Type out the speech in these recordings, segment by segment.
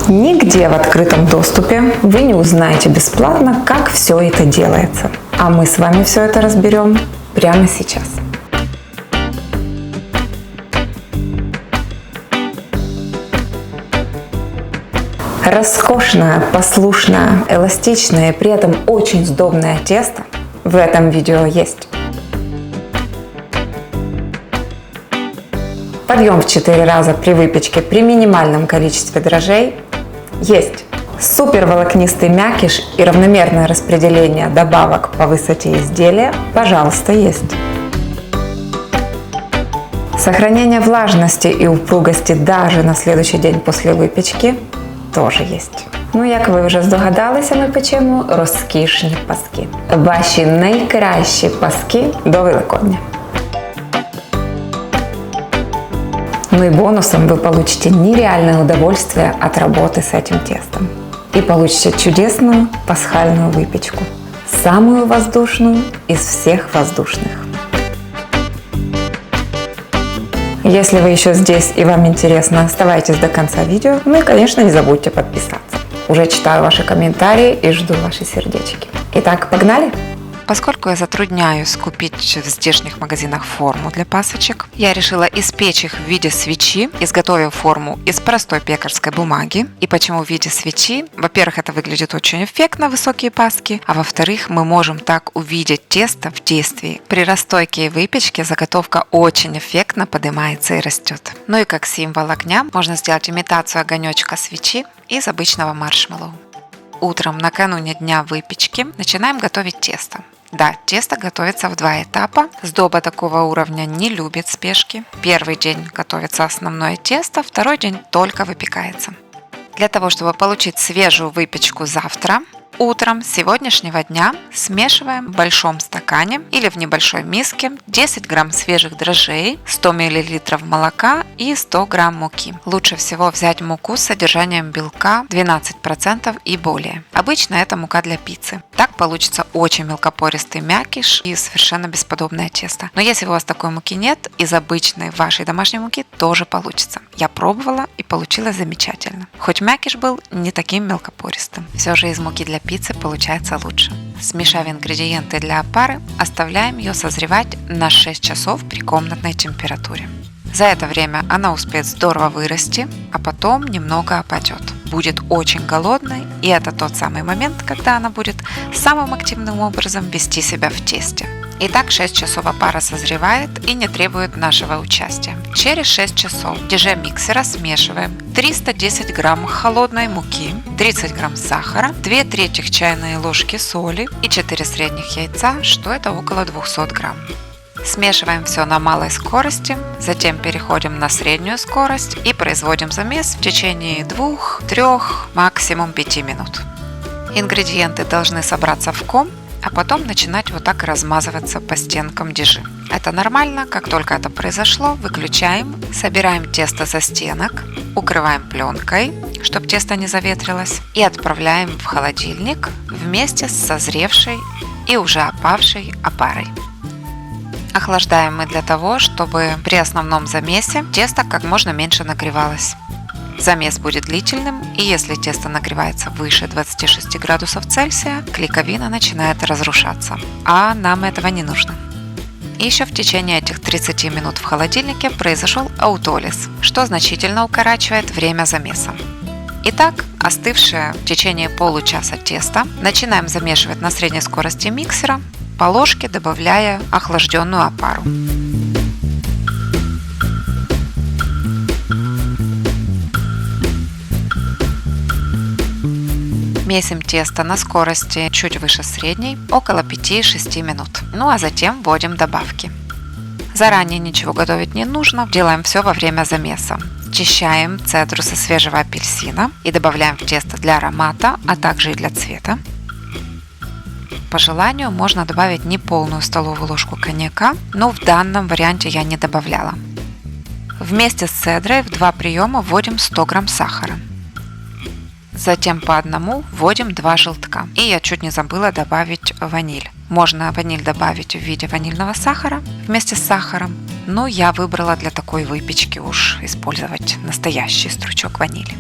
Нигде в открытом доступе вы не узнаете бесплатно, как все это делается. А мы с вами все это разберем прямо сейчас. Роскошное, послушное, эластичное и при этом очень сдобное тесто в этом видео есть. Подъем в 4 раза при выпечке при минимальном количестве дрожжей есть. Супер волокнистый мякиш и равномерное распределение добавок по высоте изделия, пожалуйста, есть. Сохранение влажности и упругости даже на следующий день после выпечки тоже есть. Ну, як ви вже здогадалися, ми печемо розкішні паски. Ваші найкращі паски до Великодня. Ну и бонусом вы получите нереальное удовольствие от работы с этим тестом. И получите чудесную пасхальную выпечку. Самую воздушную из всех воздушных. Если вы еще здесь и вам интересно, оставайтесь до конца видео. Ну и, конечно, не забудьте подписаться. Уже читаю ваши комментарии и жду ваши сердечки. Итак, погнали! Поскольку я затрудняюсь купить в здешних магазинах форму для пасочек, я решила испечь их в виде свечи, изготовив форму из простой пекарской бумаги. И почему в виде свечи? Во-первых, это выглядит очень эффектно, высокие паски, а во-вторых, мы можем так увидеть тесто в действии. При расстойке и выпечке заготовка очень эффектно поднимается и растет. Ну и как символ огня можно сделать имитацию огонечка свечи из обычного маршмеллоу. Утром накануне дня выпечки начинаем готовить тесто. Да, тесто готовится в 2 этапа. Сдоба такого уровня не любит спешки. Первый день готовится основное тесто, второй день только выпекается. Для того, чтобы получить свежую выпечку завтра, утром сегодняшнего дня смешиваем в большом стакане или в небольшой миске 10 грамм свежих дрожжей, 100 мл молока и 100 грамм муки. Лучше всего взять муку с содержанием белка 12% и более. Обычно это мука для пиццы. Так получится очень мелкопористый мякиш и совершенно бесподобное тесто. Но если у вас такой муки нет, из обычной вашей домашней муки тоже получится. Я пробовала и получилось замечательно. Хоть мякиш был не таким мелкопористым. Все же из муки для пиццы получается лучше. Смешав ингредиенты для опары, оставляем ее созревать на 6 часов при комнатной температуре. За это время она успеет здорово вырасти, а потом немного опадет. Будет очень голодной, и это тот самый момент, когда она будет самым активным образом вести себя в тесте. Итак, 6 часов опара созревает и не требует нашего участия. Через 6 часов в деже миксера смешиваем 310 грамм холодной муки, 30 грамм сахара, 2/3 чайной ложки соли и 4 средних яйца, что это около 200 грамм. Смешиваем все на малой скорости, затем переходим на среднюю скорость и производим замес в течение 2-3, максимум 5 минут. Ингредиенты должны собраться в ком, а потом начинать вот так размазываться по стенкам дежи. Это нормально, как только это произошло, выключаем, собираем тесто со стенок, укрываем пленкой, чтобы тесто не заветрилось, и отправляем в холодильник вместе с созревшей и уже опавшей опарой. Охлаждаем мы для того, чтобы при основном замесе тесто как можно меньше нагревалось. Замес будет длительным, и если тесто нагревается выше 26 градусов Цельсия, клейковина начинает разрушаться, а нам этого не нужно. И еще в течение этих 30 минут в холодильнике произошел аутолиз, что значительно укорачивает время замеса. Итак, остывшее в течение получаса тесто начинаем замешивать на средней скорости миксера, по ложке добавляя охлажденную опару. Месим тесто на скорости чуть выше средней, около 5-6 минут. Ну а затем вводим добавки. Заранее ничего готовить не нужно, делаем все во время замеса. Очищаем цедру со свежего апельсина и добавляем в тесто для аромата, а также и для цвета. По желанию можно добавить неполную столовую ложку коньяка, но в данном варианте я не добавляла. Вместе с цедрой в 2 приема вводим 100 грамм сахара. Затем по одному вводим 2 желтка. И я чуть не забыла добавить ваниль. Можно ваниль добавить в виде ванильного сахара вместе с сахаром, но я выбрала для такой выпечки уж использовать настоящий стручок ванили.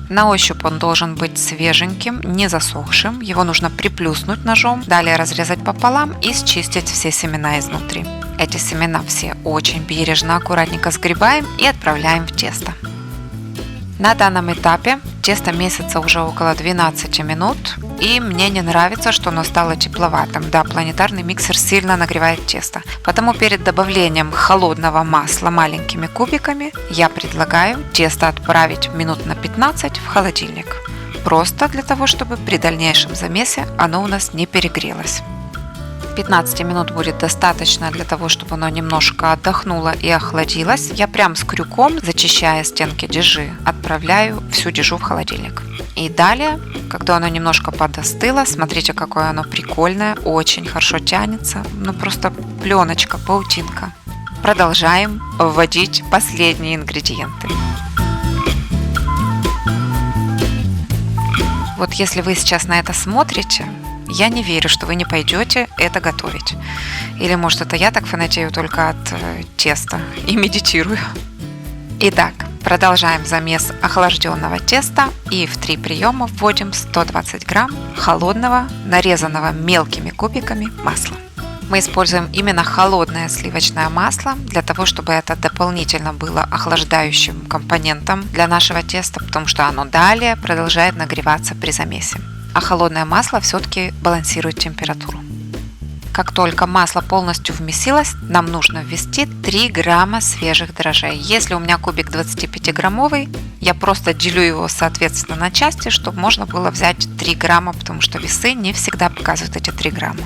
На ощупь он должен быть свеженьким, не засохшим. Его нужно приплюснуть ножом, далее разрезать пополам и счистить все семена изнутри. Эти семена все очень бережно, аккуратненько сгребаем и отправляем в тесто. На данном этапе тесто месяца уже около 12 минут, и мне не нравится, что оно стало тепловатым. Да, планетарный миксер сильно нагревает тесто, потому перед добавлением холодного масла маленькими кубиками я предлагаю тесто отправить минут на 15 в холодильник. Просто для того, чтобы при дальнейшем замесе оно у нас не перегрелось. 15 минут будет достаточно для того, чтобы оно немножко отдохнуло и охладилось. Я прям с крюком, зачищая стенки дежи, отправляю всю дежу в холодильник. И далее, когда оно немножко подостыло, смотрите, какое оно прикольное, очень хорошо тянется, ну просто пленочка, паутинка. Продолжаем вводить последние ингредиенты. Вот если вы сейчас на это смотрите, я не верю, что вы не пойдете это готовить. Или может это я так фанатею только от теста и медитирую. Итак, продолжаем замес охлажденного теста и в 3 приема вводим 120 грамм холодного, нарезанного мелкими кубиками масла. Мы используем именно холодное сливочное масло для того, чтобы это дополнительно было охлаждающим компонентом для нашего теста, потому что оно далее продолжает нагреваться при замесе. А холодное масло все-таки балансирует температуру. Как только масло полностью вместилось, нам нужно ввести 3 грамма свежих дрожжей. Если у меня кубик 25-граммовый, я просто делю его соответственно на части, чтобы можно было взять 3 грамма, потому что весы не всегда показывают эти 3 грамма.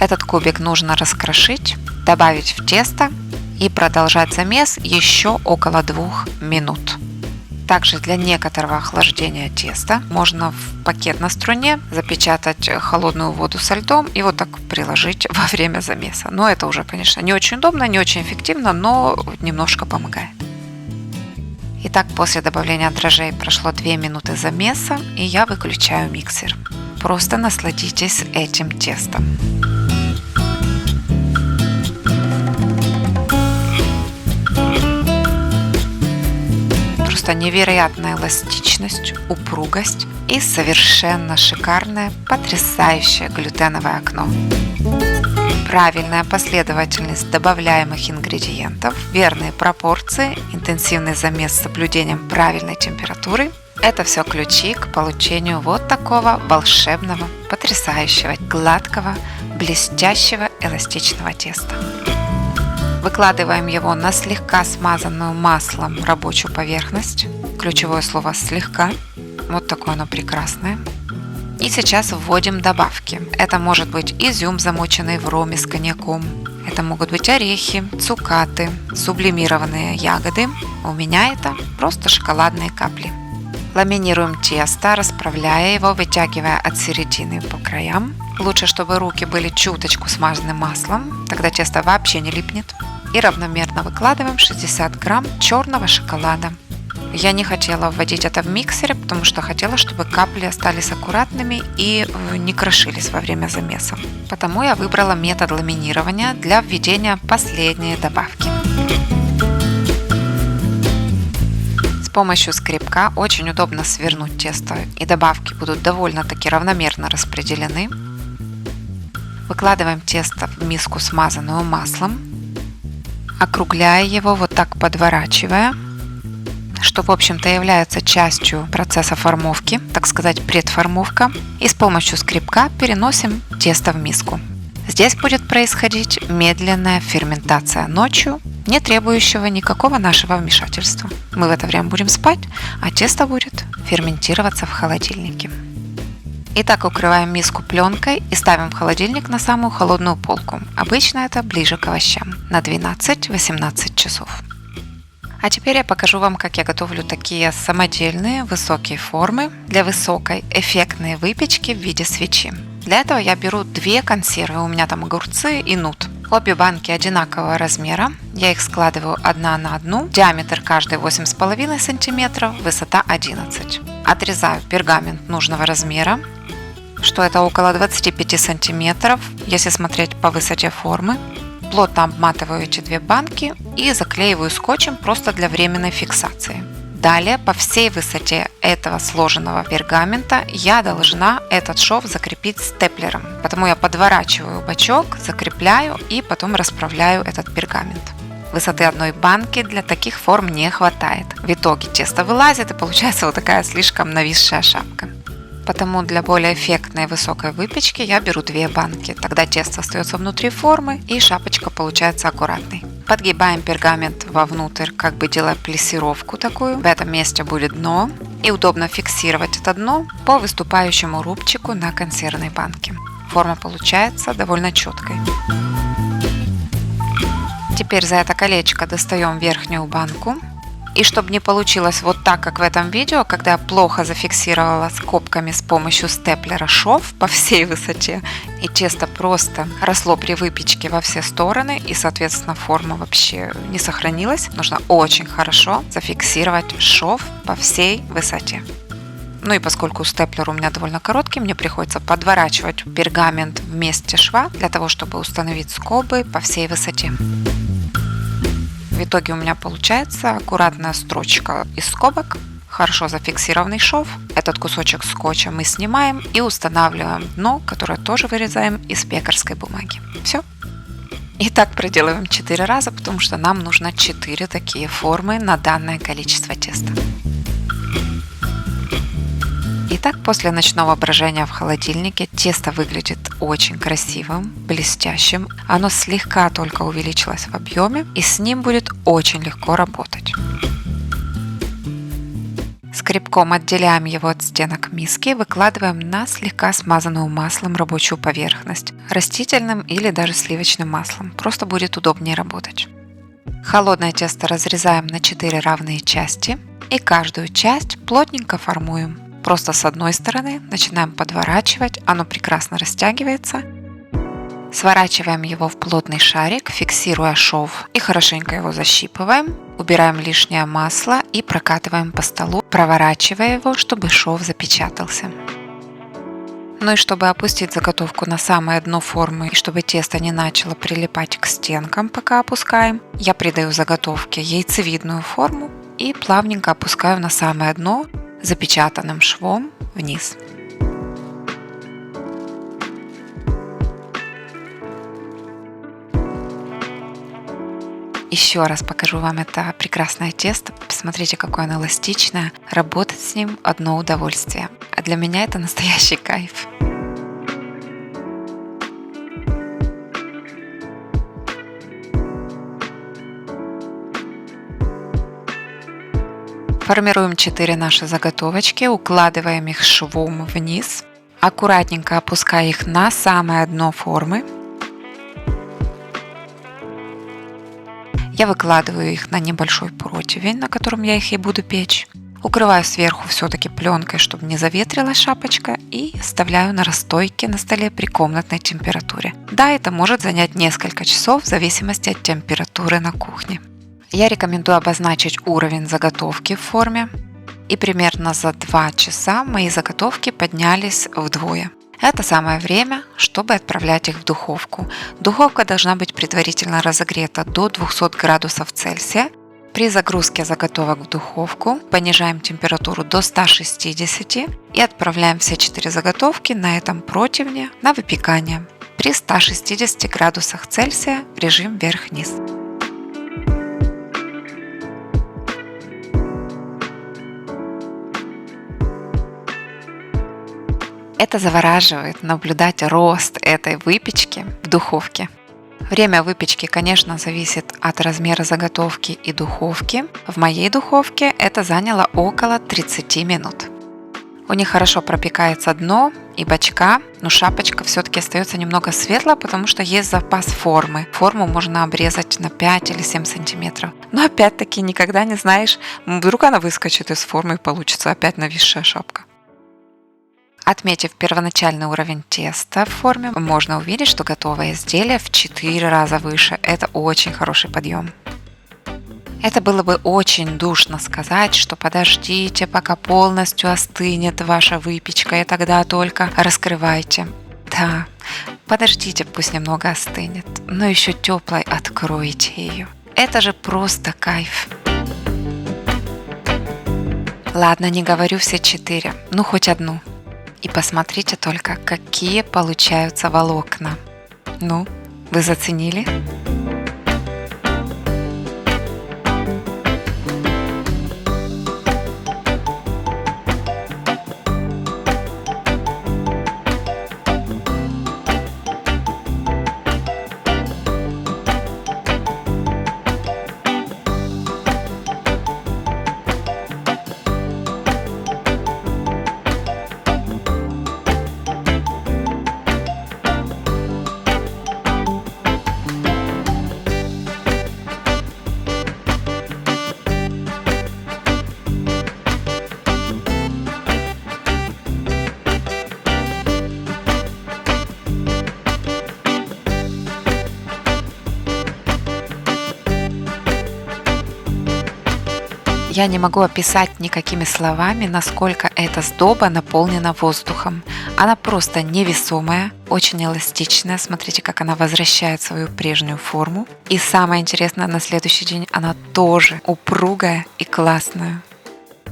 Этот кубик нужно раскрошить, добавить в тесто и продолжать замес еще около 2 минут. Также для некоторого охлаждения теста можно в пакет на струне запечатать холодную воду со льдом и вот так приложить во время замеса. Но это уже, конечно, не очень удобно, не очень эффективно, но немножко помогает. Итак, после добавления дрожжей прошло 2 минуты замеса, и я выключаю миксер. Просто насладитесь этим тестом. Просто невероятная эластичность, упругость и совершенно шикарное, потрясающее глютеновое окно. Правильная последовательность добавляемых ингредиентов, верные пропорции, интенсивный замес с соблюдением правильной температуры – это все ключи к получению вот такого волшебного, потрясающего, гладкого, блестящего, эластичного теста. Выкладываем его на слегка смазанную маслом рабочую поверхность. Ключевое слово «слегка». Вот такое оно прекрасное. И сейчас вводим добавки. Это может быть изюм, замоченный в роме с коньяком. Это могут быть орехи, цукаты, сублимированные ягоды. У меня это просто шоколадные капли. Ламинируем тесто, расправляя его, вытягивая от середины по краям. Лучше, чтобы руки были чуточку смазаны маслом, тогда тесто вообще не липнет. И равномерно выкладываем 60 грамм черного шоколада. Я не хотела вводить это в миксере, потому что хотела, чтобы капли остались аккуратными и не крошились во время замеса. Потому я выбрала метод ламинирования для введения последней добавки. С помощью скребка очень удобно свернуть тесто, и добавки будут довольно-таки равномерно распределены. Выкладываем тесто в миску, смазанную маслом, округляя его, вот так подворачивая, что, в общем-то, является частью процесса формовки, так сказать, предформовка. И с помощью скребка переносим тесто в миску. Здесь будет происходить медленная ферментация ночью, не требующего никакого нашего вмешательства. Мы в это время будем спать, а тесто будет ферментироваться в холодильнике. Итак, укрываем миску пленкой и ставим в холодильник на самую холодную полку. Обычно это ближе к овощам, на 12-18 часов. А теперь я покажу вам, как я готовлю такие самодельные высокие формы для высокой эффектной выпечки в виде свечи. Для этого я беру 2 консервы, у меня там огурцы и нут. Обе банки одинакового размера, я их складываю одна на одну, диаметр каждой 8,5 см, высота 11. Отрезаю пергамент нужного размера, что это около 25 см, если смотреть по высоте формы. Плотно обматываю эти 2 банки и заклеиваю скотчем просто для временной фиксации. Далее по всей высоте этого сложенного пергамента я должна этот шов закрепить степлером. Потому я подворачиваю бачок, закрепляю и потом расправляю этот пергамент. Высоты одной банки для таких форм не хватает. В итоге тесто вылазит и получается вот такая слишком нависшая шапка. Потому для более эффектной высокой выпечки я беру 2 банки. Тогда тесто остается внутри формы и шапочка получается аккуратной. Подгибаем пергамент вовнутрь, как бы делая плессировку такую. В этом месте будет дно. И удобно фиксировать это дно по выступающему рубчику на консервной банке. Форма получается довольно четкой. Теперь за это колечко достаем верхнюю банку. И чтобы не получилось вот так, как в этом видео, когда я плохо зафиксировала скобками с помощью степлера шов по всей высоте, и тесто просто росло при выпечке во все стороны, и, соответственно, форма вообще не сохранилась, нужно очень хорошо зафиксировать шов по всей высоте. Ну и поскольку степлер у меня довольно короткий, мне приходится подворачивать пергамент в месте шва для того, чтобы установить скобы по всей высоте. В итоге у меня получается аккуратная строчка из скобок, хорошо зафиксированный шов. Этот кусочек скотча мы снимаем и устанавливаем дно, которое тоже вырезаем из пекарской бумаги. Все. И так проделываем 4 раза, потому что нам нужно 4 такие формы на данное количество теста. Итак, после ночного брожения в холодильнике тесто выглядит очень красивым, блестящим. Оно слегка только увеличилось в объеме, и с ним будет очень легко работать. Скребком отделяем его от стенок миски и выкладываем на слегка смазанную маслом рабочую поверхность, растительным или даже сливочным маслом. Просто будет удобнее работать. Холодное тесто разрезаем на 4 равные части и каждую часть плотненько формуем. Просто с одной стороны начинаем подворачивать, оно прекрасно растягивается. Сворачиваем его в плотный шарик, фиксируя шов и хорошенько его защипываем. Убираем лишнее масло и прокатываем по столу, проворачивая его, чтобы шов запечатался. Ну и чтобы опустить заготовку на самое дно формы и чтобы тесто не начало прилипать к стенкам, пока опускаем, я придаю заготовке яйцевидную форму и плавненько опускаю на самое дно запечатанным швом вниз. Еще раз покажу вам это прекрасное тесто. Посмотрите, какое оно эластичное. Работать с ним одно удовольствие. А для меня это настоящий кайф. Формируем 4 наши заготовочки, укладываем их швом вниз, аккуратненько опуская их на самое дно формы. Я выкладываю их на небольшой противень, на котором я их и буду печь. Укрываю сверху все-таки пленкой, чтобы не заветрилась шапочка, и оставляю на расстойке на столе при комнатной температуре. Да, это может занять несколько часов в зависимости от температуры на кухне. Я рекомендую обозначить уровень заготовки в форме, и примерно за 2 часа мои заготовки поднялись вдвое. Это самое время, чтобы отправлять их в духовку. Духовка должна быть предварительно разогрета до 200 градусов Цельсия. При загрузке заготовок в духовку понижаем температуру до 160 и отправляем все 4 заготовки на этом противне на выпекание при 160 градусах Цельсия, режим вверх-вниз. Это завораживает наблюдать рост этой выпечки в духовке. Время выпечки, конечно, зависит от размера заготовки и духовки. В моей духовке это заняло около 30 минут. У них хорошо пропекается дно и бочка, но шапочка все-таки остается немного светлая, потому что есть запас формы. Форму можно обрезать на 5 или 7 сантиметров. Но опять-таки никогда не знаешь, вдруг она выскочит из формы и получится опять нависшая шапка. Отметив первоначальный уровень теста в форме, можно увидеть, что готовое изделие в 4 раза выше. Это очень хороший подъем. Это было бы очень душно сказать, что подождите, пока полностью остынет ваша выпечка, и тогда только раскрывайте. Да, подождите, пусть немного остынет, но еще теплой откройте ее. Это же просто кайф. Ладно, не говорю все 4, ну хоть одну. И посмотрите только, какие получаются волокна. Ну, вы заценили? Я не могу описать никакими словами, насколько эта сдоба наполнена воздухом. Она просто невесомая, очень эластичная. Смотрите, как она возвращает свою прежнюю форму. И самое интересное, на следующий день она тоже упругая и классная.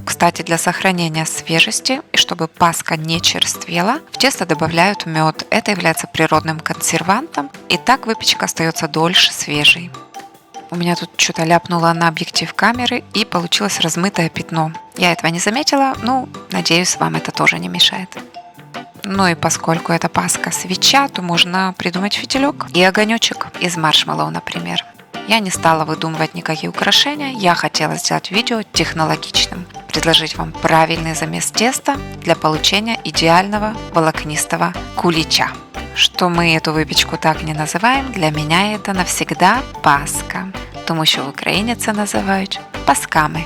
Кстати, для сохранения свежести и чтобы паска не черствела, в тесто добавляют мед. Это является природным консервантом, и так выпечка остается дольше свежей. У меня тут что-то ляпнуло на объектив камеры и получилось размытое пятно. Я этого не заметила, ну, надеюсь, вам это тоже не мешает. Ну и поскольку это паска свеча, то можно придумать фитилек и огонечек из маршмеллоу, например. Я не стала выдумывать никакие украшения, я хотела сделать видео технологичным, предложить вам правильный замес теста для получения идеального волокнистого кулича. Что мы эту выпечку так не називаємо, для мене це навсегда паска, тому що в Україні це називають пасками.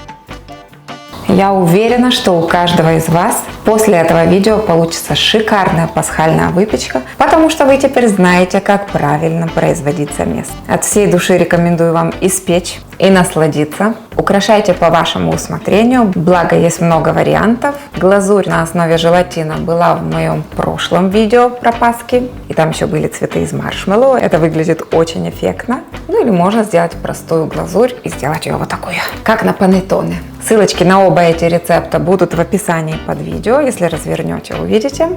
Я уверена, что у каждого из вас после этого видео получится шикарная пасхальная выпечка, потому что вы теперь знаете, как правильно производить замес. От всей души рекомендую вам испечь и насладиться. Украшайте по вашему усмотрению, благо есть много вариантов. Глазурь на основе желатина была в моем прошлом видео про паски, и там еще были цветы из маршмеллоу. Это выглядит очень эффектно. Ну или можно сделать простую глазурь и сделать ее вот такую, как на панеттоне. Ссылочки на оба эти рецепта будут в описании под видео. Если развернете, увидите.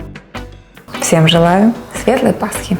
Всем желаю светлой Пасхи!